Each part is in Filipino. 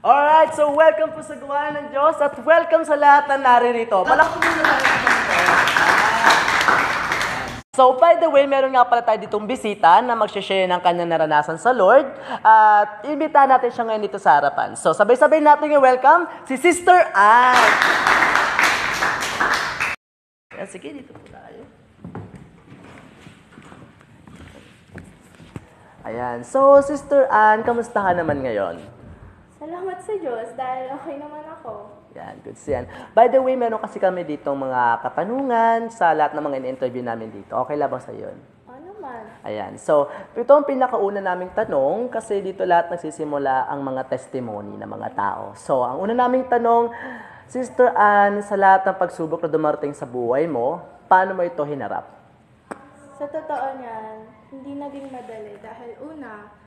Alright, so welcome po sa gawain ng Diyos at welcome sa lahat na naririto. Palakpakan muna tayo sa So, by the way, meron nga pala tayo ditong bisita na mag-share ng kanyang naranasan sa Lord. At imbitahan natin siya ngayon dito sa harapan. So, sabay-sabay natin i-welcome si Sister Ann. Sige, dito po tayo. Ayan. So, Sister Ann, kamusta ka naman ngayon? Salamat sa Diyos dahil okay naman ako. Yan, good siyan. By the way, meron kasi kami ditong mga katanungan sa lahat ng mga in-interview namin dito. Okay lang ba sa yun? Ano man? Ayan. So, ito ang pinakauna naming tanong kasi dito lahat nagsisimula ang mga testimony ng mga tao. So, ang una naming tanong, Sister Ann, sa lahat ng pagsubok na dumarating sa buhay mo, paano mo ito hinarap? Sa totoo niyan, hindi naging madali dahil una,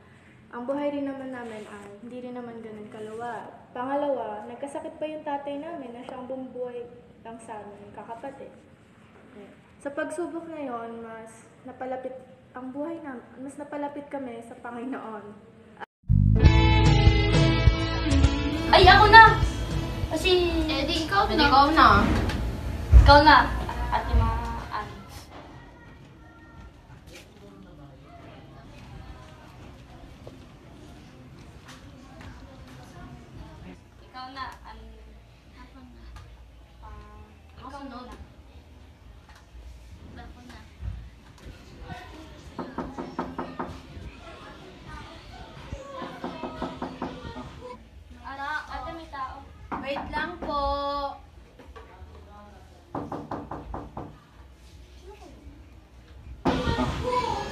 ang buhay rin naman namin ay hindi rin naman ganun kaluwa. Pangalawa, nagkasakit pa yung tatay namin na siyang bumubuhay lang sa amin, kakapatid. Sa pagsubok na yon, mas napalapit ang buhay namin, mas napalapit kami sa Panginoon. Ay, ako na! Kasi, di ikaw na. Ikaw na. Ikaw na. At yung mga ikaw na. Ako na. Ikaw na. Ako na. Ate, may tao. Wait lang po.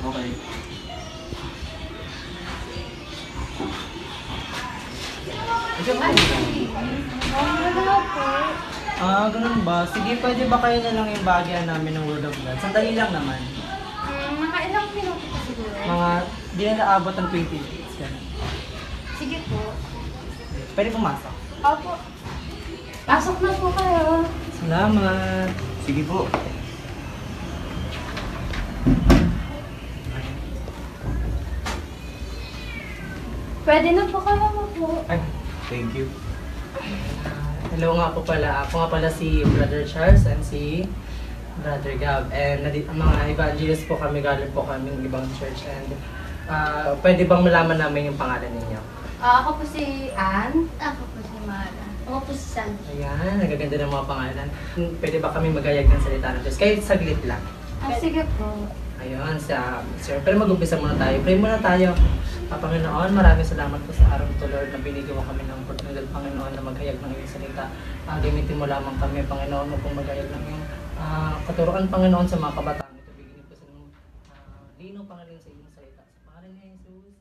Okay. Ganun ba? Sige, pwede ba kayo na lang yung bagyan namin ng Word of God? Sandali lang naman. Mga ilang minuto pa siguro. Mga, di na naabot ng 20 minutes. Ganun. Sige po. Pwede pumasok. Opo. Pasok na po kayo. Salamat. Sige po. Pwede na po kayo po. Ay, thank you. Hello nga po pala. Ako nga pala si Brother Charles and si Brother Gab. And mga evangelist po kami, galing po kami ng ibang church. And pwede bang malaman namin yung pangalan ninyo? Ako po si Ann. Ako po si Mara. Ako po si San. Ayan, nagaganda ng mga pangalan. Pwede ba kami magayag ng salita ng Diyos? Kahit saglit lang. Sige po. Ayun, sir. Pero mag-umpisa muna tayo. Pray muna tayo. Panginoon, maraming salamat po sa araw ito, Lord, na binigyan mo kami ng oportunidad, Panginoon, na maghayag ng iyong salita. Gamitin mo lamang kami, Panginoon, upang maghayag ng iyong katuruan, Panginoon, sa mga kabataan. Ito, bigyan po sa ng lino, Panginoon, sa iyong salita. Sa pangalan ni Jesus. Amen.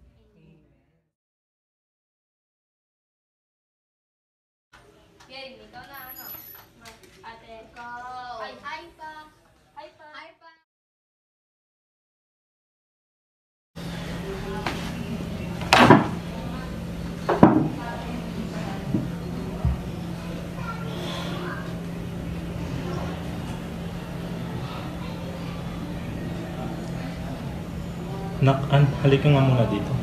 Game, ikaw na ano? Ate, go! Ay, hi pa! Hi pa! Hi pa! Nak, halika nga muna dito.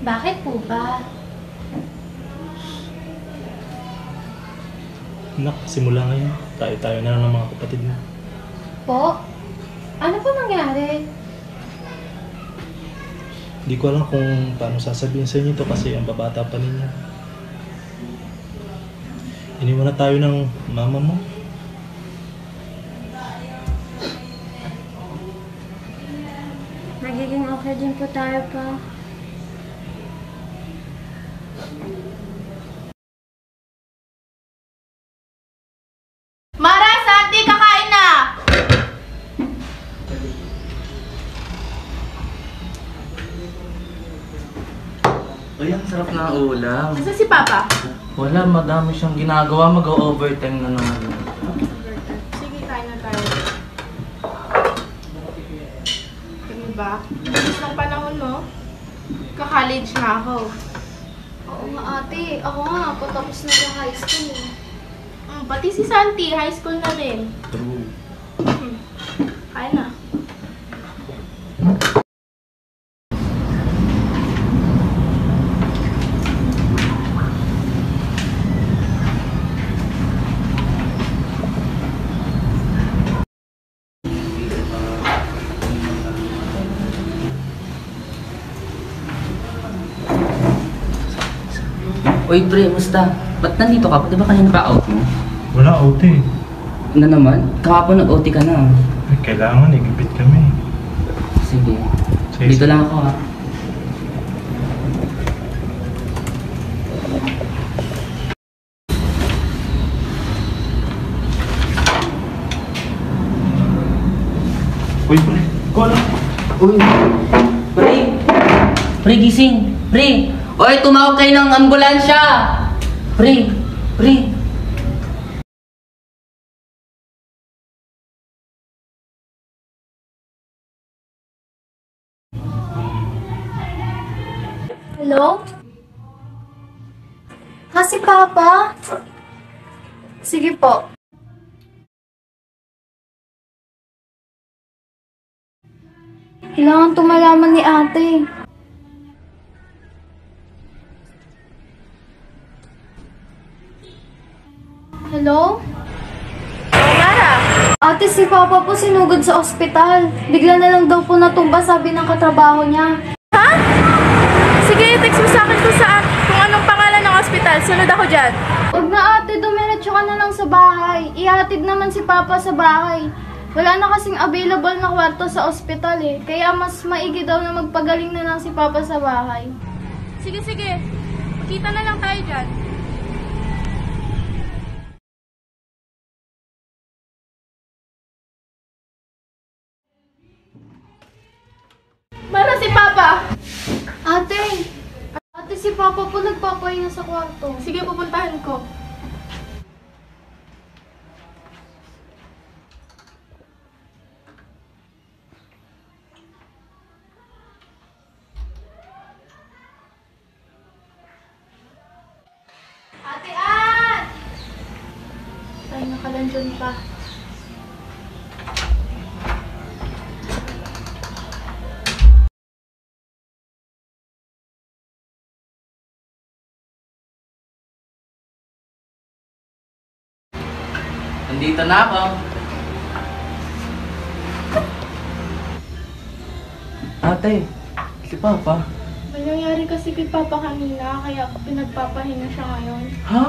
Bakit po ba? Nak, simula ngayon, tayo-tayo na lang ng mga kapatid mo. Po? Ano po nangyari? Hindi ko alam kung paano sasabihin sa inyo ito kasi ang babata pa ninyo. Iniwan na tayo ng mama mo. Magiging okay din po tayo pa. Mara, Santi, kakain na! Uy, ang sarap na ulam. Asa si Papa? Wala, madami siyang ginagawa. Mag-overtime na naman. Sige, kain na tayo. Ano ba? Tapos ng panahon mo, ka-college na ako. Oo nga ate, ako nga, patapos na sa high school eh. Pati si Santi, high school na rin. True. Kaya na. Uy, pre, musta? Ba't nandito ka? Di ba kanina pa out mo? Wala, OT. Na naman? Kahapon nag-OT ka na. Ay, kailangan, igipit kami. Sige. Sige, Dito sige. lang ako ha. Uy, pre. Kola. Uy, pre! Pre, gising! Pre! Uy, tumawag kayo ng ambulansya! Pre! Pre! Hello? Si Papa? Sige po. Kailangan tumalaman ni ate. Hello? Ate, si Papa po sinugod sa ospital. Bigla na lang daw po natumba, sabi ng katrabaho niya. Sige, text mo sa akin kung anong pangalan ng ospital. Sunod ako dyan. Huwag na ate, dumiretso ka na lang sa bahay. Ihatid naman si Papa sa bahay. Wala na kasing available na kwarto sa ospital eh. Kaya mas maigi daw na magpagaling na lang si Papa sa bahay. Sige. Magkita na lang tayo dyan. Mara si Papa! Ate! Ate, si Papa po nagpapahinga sa kwarto. Sige, pupuntahan ko. Ate Ann! Ay, nakalandyan pa. Nandito na ako. Ate, si Papa. May nangyari kasi kay Papa kanina, kaya pinagpapahinga siya ngayon. Ha?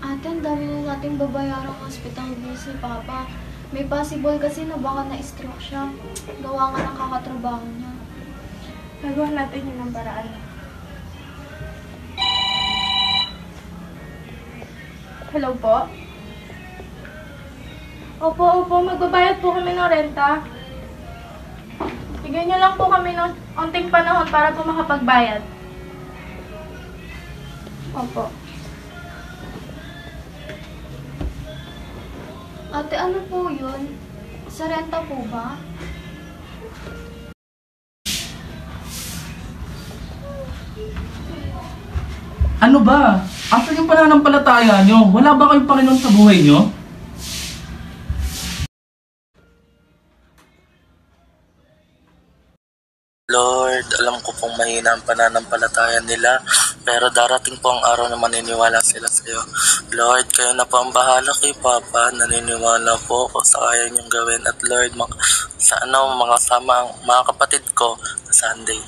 Ate, ang dami na nating babayarang hospital bill si Papa. May possible kasi na baka na-stroke siya. Gawa nga ng kakatrabaho niya. Nagawa natin yun ng paraan. Hello po? Opo, magbabayad po kami ng renta. Bigyan niyo lang po kami ng onting panahon para po makapagbayad. Opo. Ate, ano po yun? Sa renta po ba? Ano ba? Asan yung pananampalataya nyo? Wala ba kayong Panginoon sa buhay nyo? Lord, alam ko pong mahina ang pananampalataya nila, pero darating po ang araw na maniniwala sila sa iyo. Lord, kayo na po ang bahala kay Papa, naniniwala po ako sa kaya niyong gawin. At Lord, sana makasama ang mga kapatid ko sa Sunday.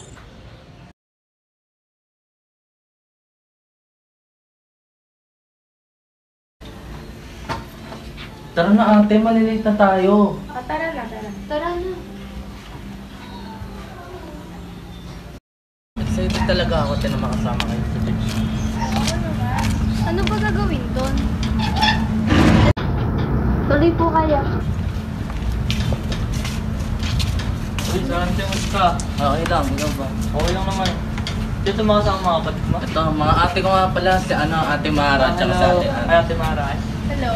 Tara na ate, malilate na tayo. Tara na. Tara na. Excited talaga ako na makasama kayo sa church. Ano ba gagawin doon? Tuloy po kayo. Uy, saan siya ka? Okay lang, ikaw ba? Okay lang naman. Dito makasama mga kapatid mo? Ito, mga ate ko nga pala, si ate Mara, tsaka si ate Ann. Ay, ate Mara. Hello.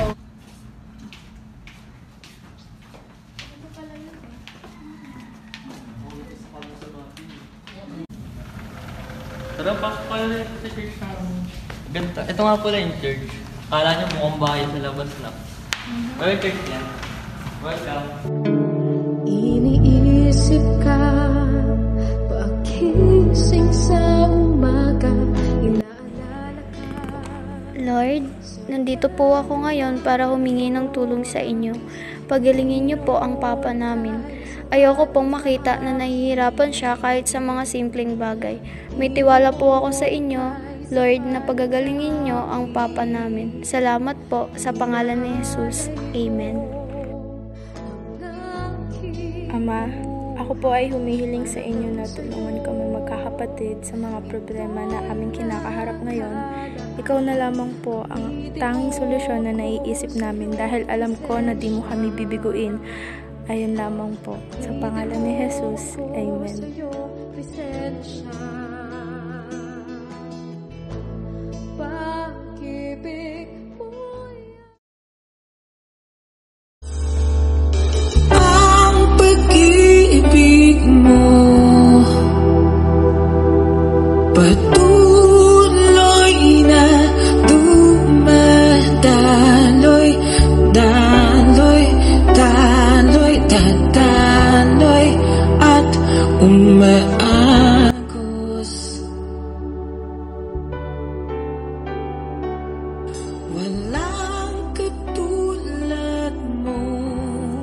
Tara, pasok kayo sa church namin. Ganda. Ito nga pala yung church. Akala nyo mukhang bahay sa labas lang. Okay, church yan. Welcome. Iniisip ka, pagising sa umaga, inaalala ka. Lord, Nandito po ako ngayon para humingi ng tulong sa inyo. Pagalingin niyo po ang papa namin. Ayoko pong makita na nahihirapan siya kahit sa mga simpleng bagay. May tiwala po ako sa inyo, Lord, na pagagalingin niyo ang papa namin. Salamat po sa pangalan ni Jesus. Amen. Ama, ako po ay humihiling sa inyo na tulungan kami magkakapatid sa mga problema na aming kinakaharap ngayon. Ikaw na lamang po ang tanging solusyon na naiisip namin dahil alam ko na di mo kami bibiguin. Ayun lamang po. Sa pangalan ni Jesus. Amen. Ang pag-ibig mo patuloy na dumadaloy, daloy, daloy, dadaloy at umaagos. Walang katulad mo.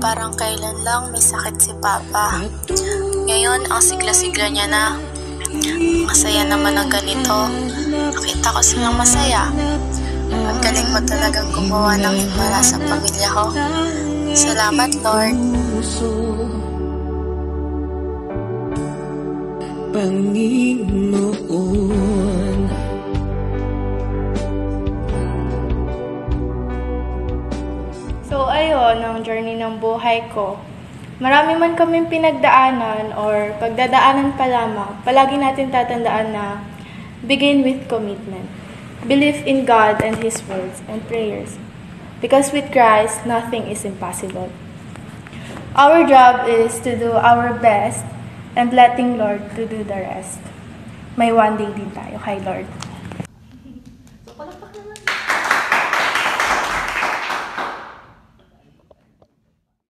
Parang kailan lang may sakit si Papa. Ngayon, ang sigla-sigla niya na. Masaya naman ang ganito. Nakita ko silang masaya. Ang galing mo talagang gumawa ng himala sa pamilya ko. Salamat, Lord. Panginoon. So ayun, ang journey ng buhay ko. Marami man kaming pinagdaanan or pagdadaanan pa lamang, palagi natin tatandaan na begin with commitment. Believe in God and His words and prayers. Because with Christ, nothing is impossible. Our job is to do our best and letting Lord to do the rest. May one day din tayo kay Lord.